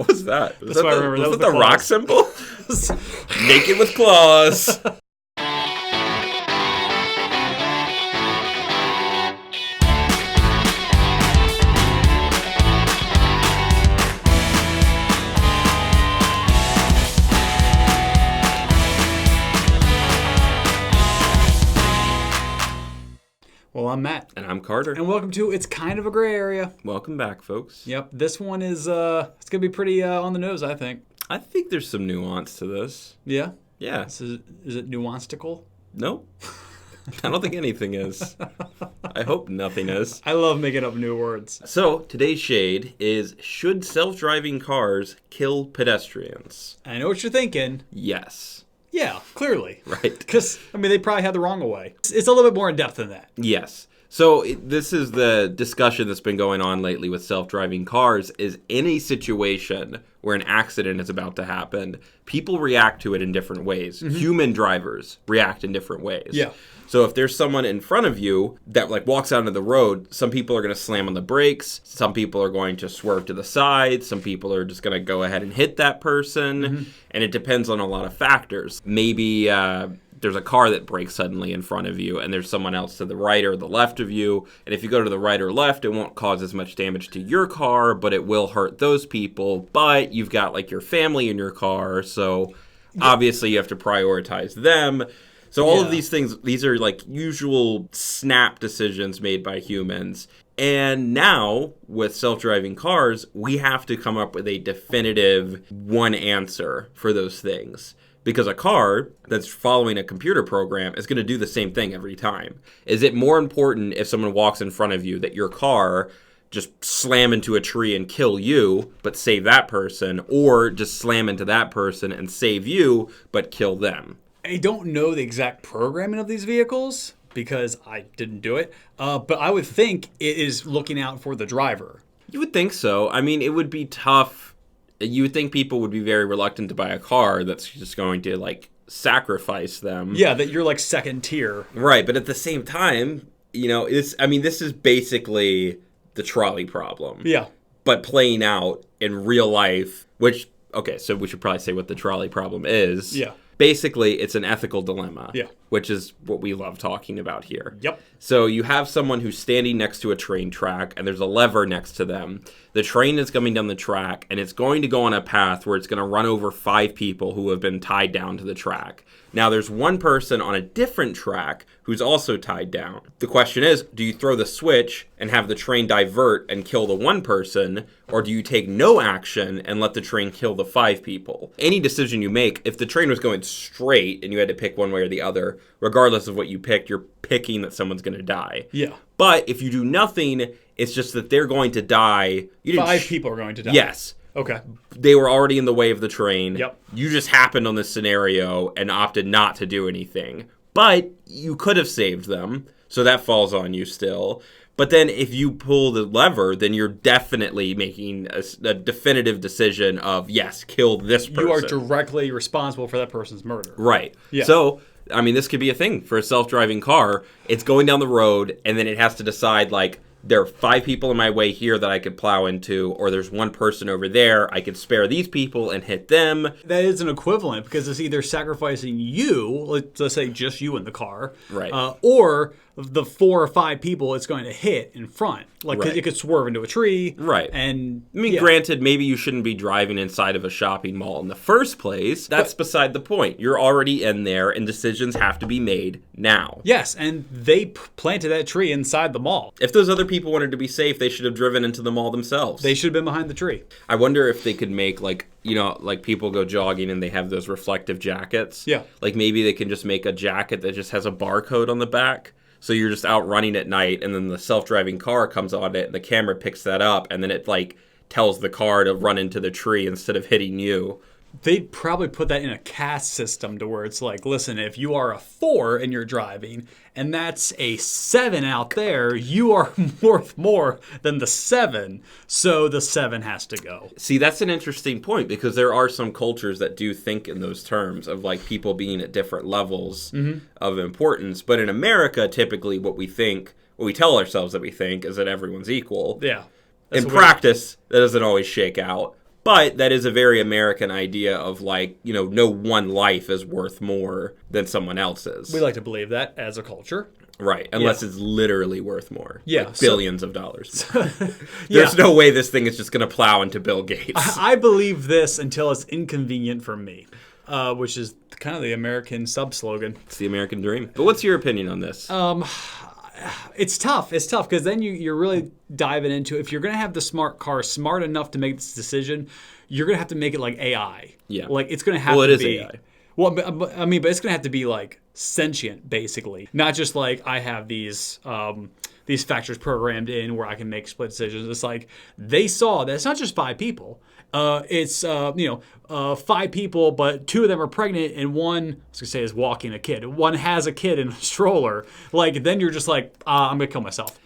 What was that? That's what I remember. Was That that was the rock symbol? Naked with claws. Well, I'm Matt. And I'm Carter. And welcome to It's Kind of a Gray Area. Welcome back, folks. Yep, this one is, it's going to be pretty on the nose, I think. I think there's some nuance to this. Yeah? Yeah. Is it nuancetical? Nope. I don't think anything is. I hope nothing is. I love making up new words. So, today's shade is, should self-driving cars kill pedestrians? I know what you're thinking. Yes. Yeah, clearly. Right. Because, they probably had the wrong way. It's a little bit more in depth than that. Yes. So this is the discussion that's been going on lately with self-driving cars, is in a situation where an accident is about to happen, people react to it in different ways. Mm-hmm. Human drivers react in different ways. Yeah. So if there's someone in front of you that walks out into the road, some people are going to slam on the brakes. Some people are going to swerve to the side. Some people are just going to go ahead and hit that person. Mm-hmm. And it depends on a lot of factors. Maybe there's a car that brakes suddenly in front of you, and there's someone else to the right or the left of you. And if you go to the right or left, it won't cause as much damage to your car, but it will hurt those people. But you've got your family in your car, so obviously you have to prioritize them. So all of these things, these are usual snap decisions made by humans. And now, with self-driving cars, we have to come up with a definitive one answer for those things. Because a car that's following a computer program is going to do the same thing every time. Is it more important if someone walks in front of you that your car just slam into a tree and kill you, but save that person, or just slam into that person and save you, but kill them? I don't know the exact programming of these vehicles because I didn't do it, but I would think it is looking out for the driver. You would think so. It would be tough. You would think people would be very reluctant to buy a car that's just going to, sacrifice them. Yeah, that you're, second tier. Right, but at the same time, this is basically the trolley problem. Yeah. But playing out in real life, so we should probably say what the trolley problem is. Yeah. Basically, it's an ethical dilemma, yeah, which is what we love talking about here. Yep. So you have someone who's standing next to a train track, and there's a lever next to them. The train is coming down the track, and it's going to go on a path where it's going to run over 5 people who have been tied down to the track. Now, there's one person on a different track who's also tied down. The question is, do you throw the switch and have the train divert and kill the one person, or do you take no action and let the train kill the 5 people? Any decision you make, if the train was going straight and you had to pick one way or the other, regardless of what you picked, you're picking that someone's going to die. Yeah. But if you do nothing, it's just that they're going to die. 5 people are going to die. Yes. Okay. They were already in the way of the train. Yep. You just happened on this scenario and opted not to do anything. But you could have saved them, so that falls on you still. But then if you pull the lever, then you're definitely making a definitive decision of, yes, kill this person. You are directly responsible for that person's murder. Right. Yeah. So, this could be a thing for a self-driving car. It's going down the road, and then it has to decide, there are 5 people in my way here that I could plow into, or there's one person over there. I could spare these people and hit them. That is an equivalent because it's either sacrificing you, let's say just you in the car, right, or the 4 or 5 people it's going to hit in front. Right. It could swerve into a tree. Right. And granted, maybe you shouldn't be driving inside of a shopping mall in the first place. That's beside the point. You're already in there, and decisions have to be made now. Yes, and they planted that tree inside the mall. If those other people wanted to be safe, they should have driven into the mall themselves. They should have been behind the tree. I wonder if they could make, people go jogging and they have those reflective jackets. Yeah. Maybe they can just make a jacket that just has a barcode on the back. So you're just out running at night, and then the self-driving car comes on it, and the camera picks that up, and then it, tells the car to run into the tree instead of hitting you. They'd probably put that in a caste system to where it's listen, if you are a 4 and you're driving, and that's a 7 out there, you are worth more than the 7, so the 7 has to go. See, that's an interesting point, because there are some cultures that do think in those terms of people being at different levels of importance. But in America, typically what we tell ourselves that we think is that everyone's equal. Yeah. In practice, that doesn't always shake out. But that is a very American idea of like, no one life is worth more than someone else's. We like to believe that as a culture. Right, unless it's literally worth more. Yeah. Like billions of dollars. There's no way this thing is just going to plow into Bill Gates. I believe this until it's inconvenient for me, which is kind of the American sub-slogan. It's the American dream. But what's your opinion on this? It's tough. It's tough because then you're really diving into, if you're going to have the smart car smart enough to make this decision, you're going to have to make it like AI. Yeah. Like it's going to have to be. Well, it is AI. Well, but it's going to have to be like sentient, basically. Not just like I have these factors programmed in where I can make split decisions. It's like they saw that it's not just 5 people. It's 5 people, but 2 of them are pregnant, and one, I was gonna say, is walking a kid. One has a kid in a stroller. Like then you're just like, I'm gonna kill myself.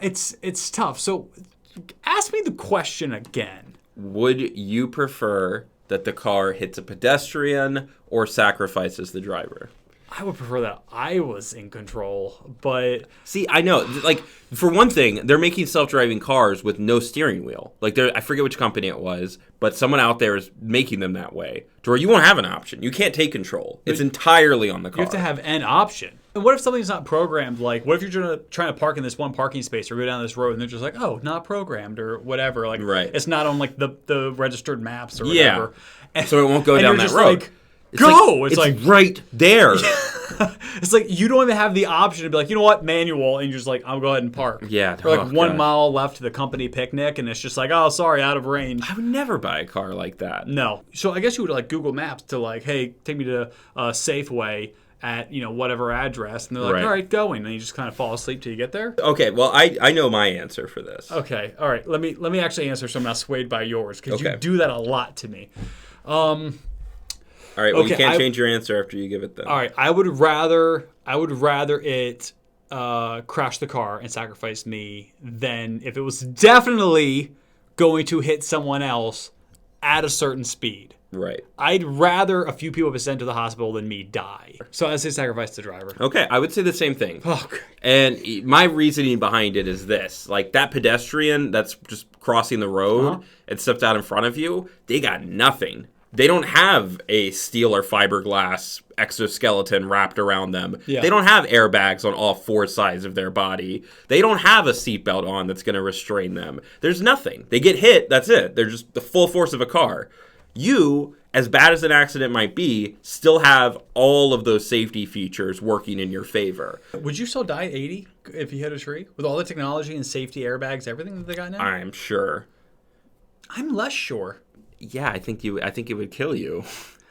It's tough. So ask me the question again. Would you prefer that the car hits a pedestrian or sacrifices the driver? I would prefer that I was in control, but... See, I know. Like, for one thing, they're making self-driving cars with no steering wheel. Like, I forget which company it was, but someone out there is making them that way. To where you won't have an option. You can't take control. It's entirely on the car. You have to have an option. And what if something's not programmed? Like, what if you're trying to park in this one parking space or go down this road and they're just like, oh, not programmed or whatever. Like, right. It's not on, like, the registered maps or whatever. And, so it won't go down that road. Like, go! It's like right there. It's like you don't even have the option to be like, you know what, manual, and you're just like, I'll go ahead and park. Yeah. Or like 1 mile left to the company picnic, and it's just like, oh, sorry, out of range. I would never buy a car like that. No. So I guess you would like Google Maps to like, hey, take me to Safeway at whatever address, and they're like, all right, going, and you just kind of fall asleep till you get there. Okay. Well, I know my answer for this. Okay. All right. Let me actually answer, so I'm not swayed by yours because you do that a lot to me. All right, well, you can't change your answer after you give it then. All right, I would rather it crash the car and sacrifice me than if it was definitely going to hit someone else at a certain speed. Right. I'd rather a few people be sent to the hospital than me die. So I'd say sacrifice the driver. Okay, I would say the same thing. Okay. And my reasoning behind it is this. Like, that pedestrian that's just crossing the road and stepped out in front of you, they got nothing. They don't have a steel or fiberglass exoskeleton wrapped around them. Yeah. They don't have airbags on all 4 sides of their body. They don't have a seatbelt on that's going to restrain them. There's nothing. They get hit, that's it. They're just the full force of a car. You, as bad as an accident might be, still have all of those safety features working in your favor. Would you still die at 80 if you hit a tree? With all the technology and safety, airbags, everything that they got now? I'm sure. I'm less sure. Yeah, I think it would kill you.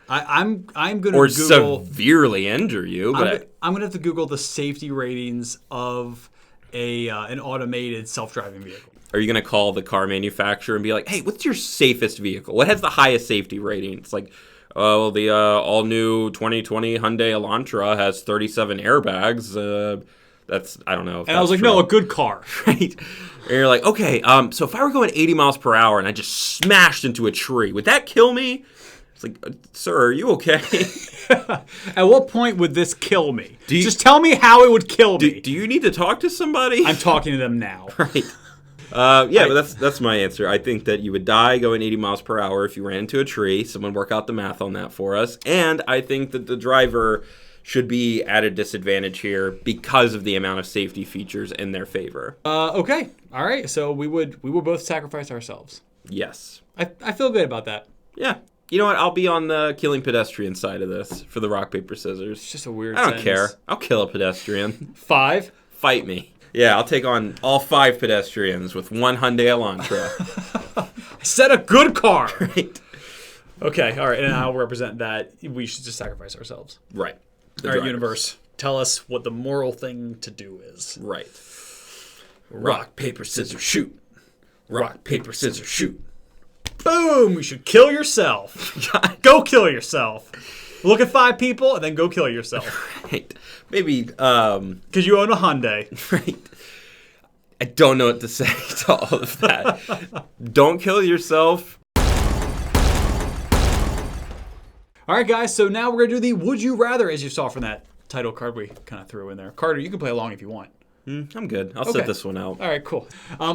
I'm gonna or Google, severely injure you. But I'm gonna have to Google the safety ratings of an automated self-driving vehicle. Are you gonna call the car manufacturer and be like, "Hey, what's your safest vehicle? What has the highest safety rating?" It's like, well, the all new 2020 Hyundai Elantra has 37 airbags. That's, I don't know. And I was like, no, a good car. Right? And you're like, okay, so if I were going 80 miles per hour and I just smashed into a tree, would that kill me? It's like, sir, are you okay? At what point would this kill me? Just tell me how it would kill me. Do you need to talk to somebody? I'm talking to them now. Right. But that's my answer. I think that you would die going 80 miles per hour if you ran into a tree. Someone work out the math on that for us. And I think that the driver should be at a disadvantage here because of the amount of safety features in their favor. Okay. All right. So we would both sacrifice ourselves. Yes. I feel good about that. Yeah. You know what? I'll be on the killing pedestrian side of this for the rock, paper, scissors. It's just a weird I don't care. I'll kill a pedestrian. 5? Fight me. Yeah, I'll take on all 5 pedestrians with one Hyundai Elantra. I said a good car. Right. Okay. All right. And I'll represent that we should just sacrifice ourselves. Right. All right, universe. Tell us what the moral thing to do is. Right. Rock, paper, scissors, shoot. Rock, paper, scissors, shoot. Boom! You should kill yourself. Go kill yourself. Look at 5 people and then go kill yourself. Right. Maybe, because you own a Hyundai. Right. I don't know what to say to all of that. Don't kill yourself. All right, guys, so now we're going to do the Would You Rather, as you saw from that title card we kind of threw in there. Carter, you can play along if you want. I'm good. I'll Okay. sit this one out. All right, cool.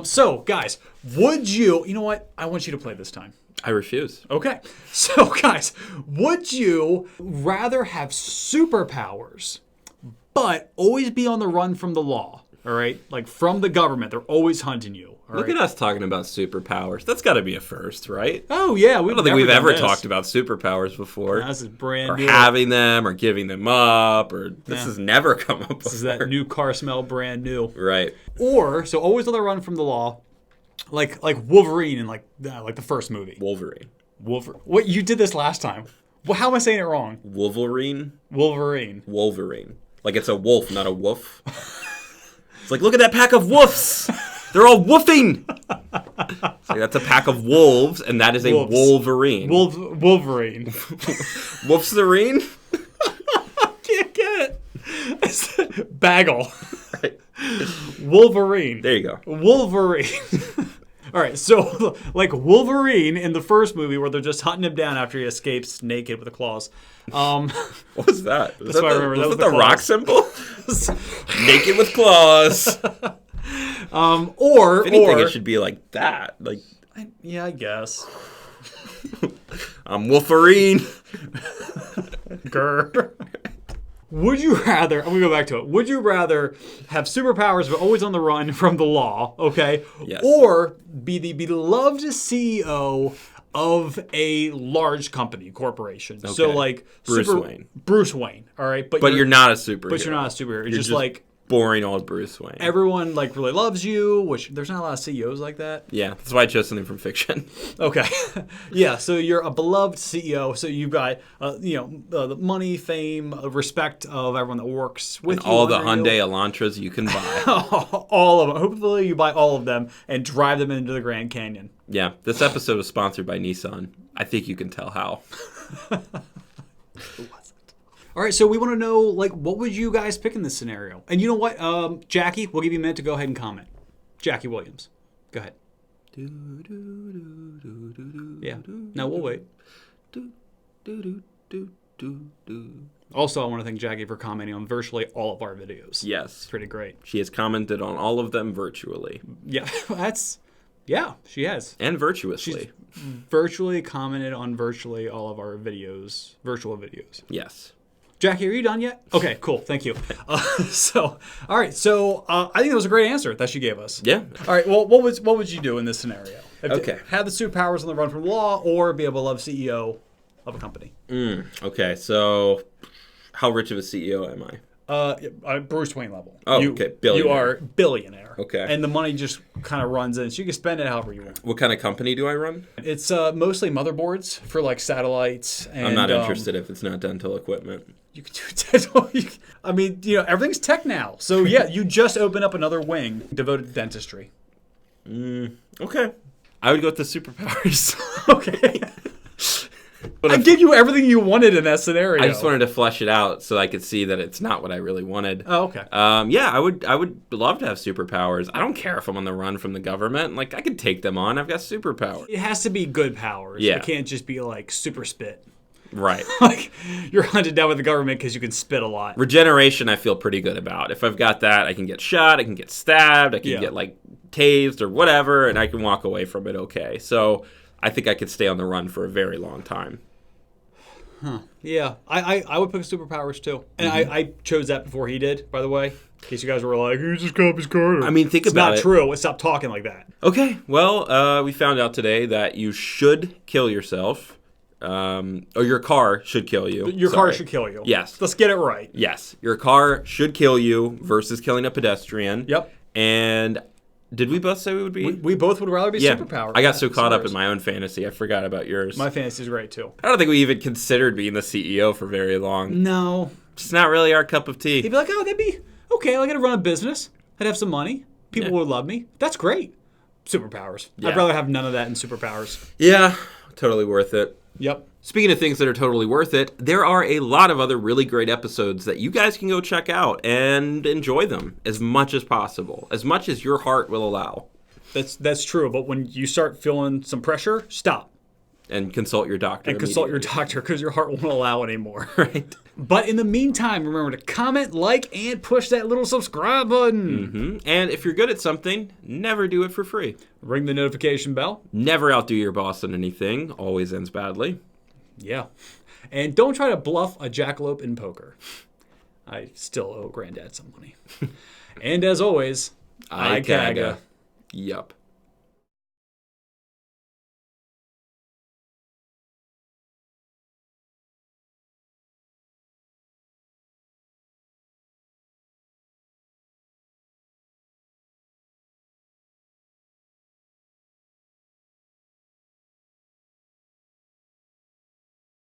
So, guys, would you know what? I want you to play this time. I refuse. Okay. So, guys, would you rather have superpowers, but always be on the run from the law? All right? Like from the government. They're always hunting you. All Look right? at us talking about superpowers. That's got to be a first, right? Oh, yeah. I don't think we've ever talked about superpowers before. This is brand or new. having them, or giving them up, or this has never come up before. This is that new car smell, brand new. Right. Or, so always on the run from the law, like Wolverine in like the first movie. Wolverine. What, you did this last time. Well, how am I saying it wrong? Wolverine? Wolverine. Like it's a wolf, not a woof. It's like, look at that pack of woofs. They're all woofing. It's like, that's a pack of wolves, and that is a Wolverine. Wolverine. Wolfserine? Can't get it. It's Bagel. Right. Wolverine. There you go. Wolverine. All right, so like Wolverine in the first movie where they're just hunting him down after he escapes naked with the claws. What was that? That's what I remember. That was the the rock symbol? Naked with claws. Or If anything, it should be like that. Like, yeah, I guess. I'm Wolverine. Grr. Would you rather, I'm going to go back to it. Would you rather have superpowers but always on the run from the law, okay? Yes. Or be the beloved CEO of a large company, corporation. So Okay. like Bruce Wayne. All right? But you're not a superhero. But you're not a superhero. You're just just like boring old Bruce Wayne. everyone like really loves you, which there's not a lot of CEOs like that. Yeah, that's why I chose something from fiction. Okay. Yeah, so you're a beloved CEO, so you've got the money, fame, respect of everyone that works with you. All the under you. Hyundai Elantras you can buy. All of them. Hopefully you buy all of them and drive them into the Grand Canyon. Yeah, this episode was sponsored by Nissan. I think you can tell how. All right, so we want to know, like, what would you guys pick in this scenario? And you know what, Jackie, we'll give you a minute to go ahead and comment. Jackie Williams, go ahead. Yeah, no, we'll wait. Also, I want to thank Jackie for commenting on virtually all of our videos. Yes. Pretty great. She has commented on all of them virtually. Yeah, she has. And virtuously. Virtually commented on virtually all of our videos, virtual videos. Yes. Jackie, are you done yet? Okay, cool. Thank you. All right. So I think that was a great answer that she gave us. Yeah. All right. Well, what would you do in this scenario? Okay. Have the superpowers on the run from the law, or be a beloved CEO of a company? Okay, so how rich of a CEO am I? Bruce Wayne level. Oh, okay. Billionaire. You are billionaire. Okay. And the money just kind of runs in, so you can spend it however you want. What kind of company do I run? It's mostly motherboards for like satellites. And, I'm not interested if it's not dental equipment. You can do dental. I mean, everything's tech now. So yeah, you just open up another wing devoted to dentistry. Okay. I would go with the superpowers. Okay. I gave you everything you wanted in that scenario. I just wanted to flesh it out so I could see that it's not what I really wanted. Oh, okay. Yeah, I would love to have superpowers. I don't care if I'm on the run from the government. Like, I could take them on. I've got superpowers. It has to be good powers. Yeah. It can't just be like super spit. Right. Like you're hunted down with the government because you can spit a lot. Regeneration, I feel pretty good about. If I've got that, I can get shot, I can get stabbed, I can get like tased or whatever, and I can walk away from it okay. So I think I could stay on the run for a very long time. Yeah, I would pick superpowers too, and I chose that before he did. By the way, in case you guys were like, "He just copies Carter." I mean, think about it. It's not true. Stop talking like that. Okay, well, we found out today that you should kill yourself, or your car should kill you. Your car should kill you. Yes. Let's get it right. Yes, your car should kill you versus killing a pedestrian. Yep. And did we both say we would be? We both would rather be superpowers. I got so caught up in my own fantasy, I forgot about yours. My fantasy is great too. I don't think we even considered being the CEO for very long. No. It's not really our cup of tea. He'd be like, oh, that'd be okay. I got to run a business. I'd have some money. People would love me. That's great. Superpowers. Yeah. I'd rather have none of that in superpowers. Yeah, totally worth it. Yep. Speaking of things that are totally worth it, there are a lot of other really great episodes that you guys can go check out and enjoy them as much as possible, as much as your heart will allow. That's true. But when you start feeling some pressure, stop. And consult your doctor. And consult your doctor because your heart won't allow anymore. Right. But in the meantime, remember to comment, like, and push that little subscribe button. Mm-hmm. And if you're good at something, never do it for free. Ring the notification bell. Never outdo your boss on anything. Always ends badly. Yeah. And don't try to bluff a jackalope in poker. I still owe Granddad some money. And as always, IKAGA. Yup.